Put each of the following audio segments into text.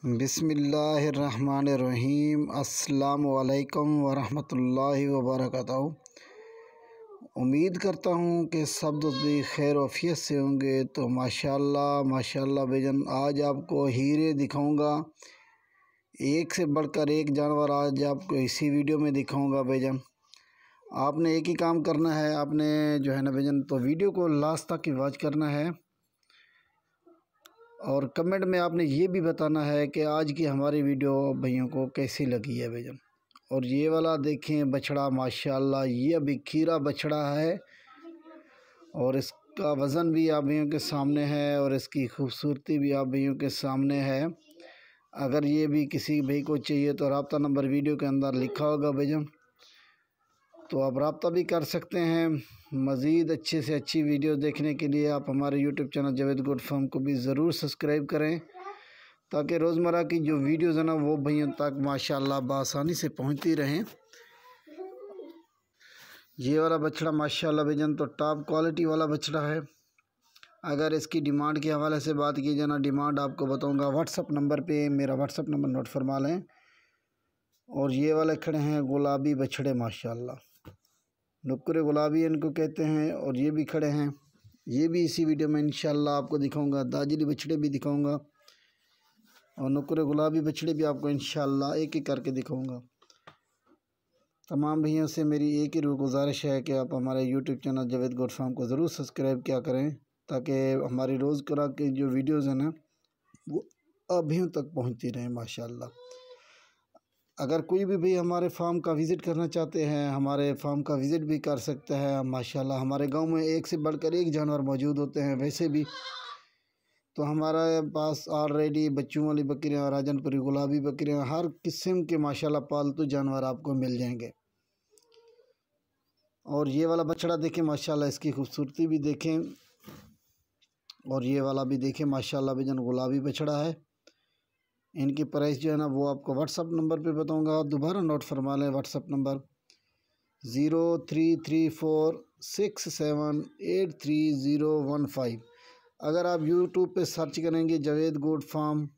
बिस्मिल्लाहिर्रहमानिर्रहीम। अस्सलामु अलैकुम वरहमतुल्लाहि वबरकातुहू। उम्मीद करता हूँ कि सब दोस्त भी खैर वफ़ियत से होंगे। तो माशाल्लाह माशाल्लाह भाईजान, आज आपको हीरे दिखाऊंगा, एक से बढ़कर एक जानवर आज आपको इसी वीडियो में दिखाऊंगा भाईजान। आपने एक ही काम करना है, आपने जो है ना भाईजान, तो वीडियो को लास्ट तक वॉच करना है और कमेंट में आपने ये भी बताना है कि आज की हमारी वीडियो भैया को कैसी लगी है भाईजान। और ये वाला देखें बछड़ा, माशाल्लाह ये अभी खीरा बछड़ा है और इसका वज़न भी आप भैया के सामने है और इसकी खूबसूरती भी आप भैया के सामने है। अगर ये भी किसी भाई को चाहिए तो रब्ता नंबर वीडियो के अंदर लिखा होगा भाईजान, तो आप रब्ता भी कर सकते हैं। मज़ीद अच्छे से अच्छी वीडियो देखने के लिए आप हमारे YouTube channel Javed goat farm को भी ज़रूर सब्सक्राइब करें, ताकि रोज़मर्रा की जो वीडियोज़ है ना वो भैया तक माशाल्लाह बआसानी से पहुंचती रहें। ये वाला बछड़ा माशाल्लाह भाईजान तो टॉप क्वालिटी वाला बछड़ा है। अगर इसकी डिमांड के हवाले से बात की जाए ना, डिमांड आपको बताऊंगा व्हाट्सअप नंबर पे, मेरा व्हाट्सअप नंबर नोट फरमा लें। और ये वाले खड़े हैं गुलाबी बछड़े, माशाल्लाह नुक्कुरे गुलाबी इनको कहते हैं। और ये भी खड़े हैं, ये भी इसी वीडियो में इंशाल्लाह आपको दिखाऊंगा। दाजिली बछड़े भी दिखाऊंगा और नुक्कुरे गुलाबी बछड़े भी आपको इंशाल्लाह एक एक करके दिखाऊंगा। तमाम भैया से मेरी एक ही गुजारिश है कि आप हमारे YouTube channel Javed goat farm को ज़रूर सब्सक्राइब किया करें, ताकि हमारी रोज़मर्रा की जो वीडियोज़ हैं ना वो अभी तक पहुंचती रहें माशाल्लाह। अगर कोई भी भाई हमारे फार्म का विज़िट करना चाहते हैं, हमारे फार्म का विज़िट भी कर सकता है माशाल्लाह। हमारे गांव में एक से बढ़कर एक जानवर मौजूद होते हैं वैसे भी, तो हमारे पास ऑलरेडी बच्चों वाली बकरियां, राजनपुरी गुलाबी बकरियां, हर किस्म के माशाल्लाह पालतू जानवर आपको मिल जाएंगे। और ये वाला बछड़ा देखें माशाल्लाह, इसकी खूबसूरती भी देखें। और ये वाला भी देखें माशाल्लाह भाईजान, गुलाबी बछड़ा है। इनकी प्राइस जो है ना वो आपको व्हाट्सअप नंबर पे बताऊंगा, दोबारा नोट फरमा लें। WhatsApp number 0334678315। अगर आप यूट्यूब पे सर्च करेंगे जावेद गोट फार्म,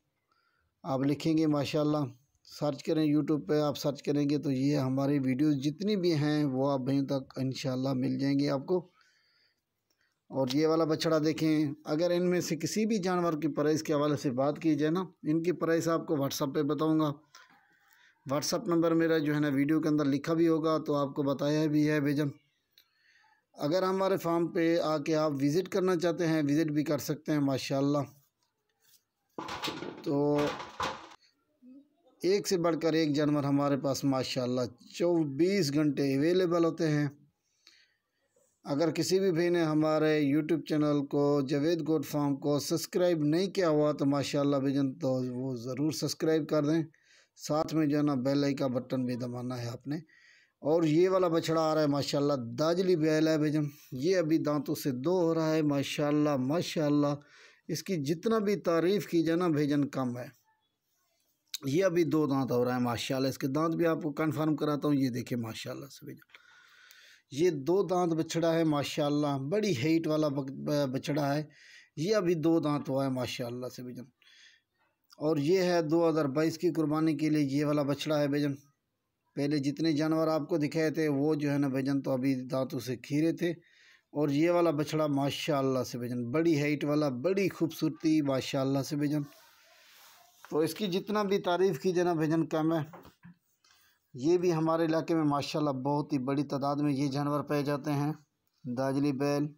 आप लिखेंगे माशाल्लाह, सर्च करें यूट्यूब पे, आप सर्च करेंगे तो ये हमारी वीडियोस जितनी भी हैं वो आप वहीं तक इंशाल्लाह मिल जाएंगी आपको। और ये वाला बछड़ा देखें, अगर इनमें से किसी भी जानवर की प्राइस के हवाले से बात की जाए ना, इनकी प्राइस आपको व्हाट्सअप पे बताऊंगा। व्हाट्सअप नंबर मेरा जो है ना वीडियो के अंदर लिखा भी होगा, तो आपको बताया भी है भाईजान। अगर हमारे फार्म पे आके आप विज़िट करना चाहते हैं, विज़िट भी कर सकते हैं माशाल्लाह। तो एक से बढ़कर एक जानवर हमारे पास माशाल्लाह 24 घंटे अवेलेबल होते हैं। अगर किसी भी भाई ने हमारे यूट्यूब चैनल को जावेद गोट फार्म को सब्सक्राइब नहीं किया हुआ तो माशाल्लाह भाईजान तो वो ज़रूर सब्सक्राइब कर दें। साथ में जो है ना बेल आइकन का बटन भी दबाना है आपने। और ये वाला बछड़ा आ रहा है माशाल्लाह, दाजली बैल है भाईजान, ये अभी दांतों से दो हो रहा है माशाल्लाह माशाल्लाह। इसकी जितना भी तारीफ़ की जाए ना भाईजान कम है। ये अभी दो दांत हो रहा है माशाल्लाह। इसके दांत भी आपको कन्फर्म कराता हूँ, ये देखिए माशाल्लाह से भाईजान, ये दो दांत बछड़ा है माशाल्लाह। बड़ी हाइट वाला बछड़ा है, ये अभी दो दांत हुआ है माशाल्लाह से भाईजान। और ये है 2022 की कुर्बानी के लिए ये वाला बछड़ा है भाईजान। पहले जितने जानवर आपको दिखाए थे वो जो है ना भाईजान तो अभी दांतों से खीरे थे। और ये वाला बछड़ा माशाल्लाह से भाईजान बड़ी हाइट वाला, बड़ी खूबसूरती माशाल्लाह से भाईजान। तो इसकी जितना भी तारीफ़ की जाए ना भाईजान कम है। ये भी हमारे इलाके में माशाल्लाह बहुत ही बड़ी तादाद में ये जानवर पाए जाते हैं, दाजली बैल।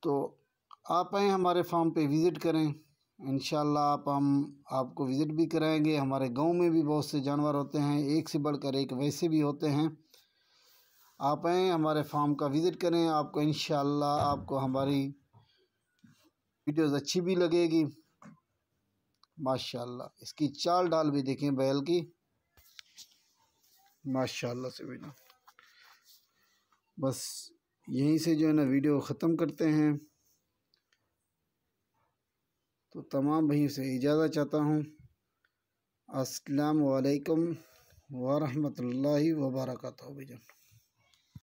तो आप आएँ हमारे फार्म पे विज़िट करें इंशाल्लाह, हम आपको विज़िट भी कराएंगे। हमारे गांव में भी बहुत से जानवर होते हैं, एक से बढ़कर एक वैसे भी होते हैं। आप आएँ हमारे फार्म का विज़िट करें, आपको इंशाल्लाह आपको हमारी वीडियोज़ अच्छी भी लगेगी माशाल्लाह। इसकी चाल डाल भी देखें बैल की माशाल्लाह से भाईजान। बस यहीं से जो है ना वीडियो ख़त्म करते हैं। तो तमाम भाइयों से इजाज़त चाहता हूँ। अस्सलामु अलैकुम वरहमतुल्लाहि वबरकातुहू भाईजान।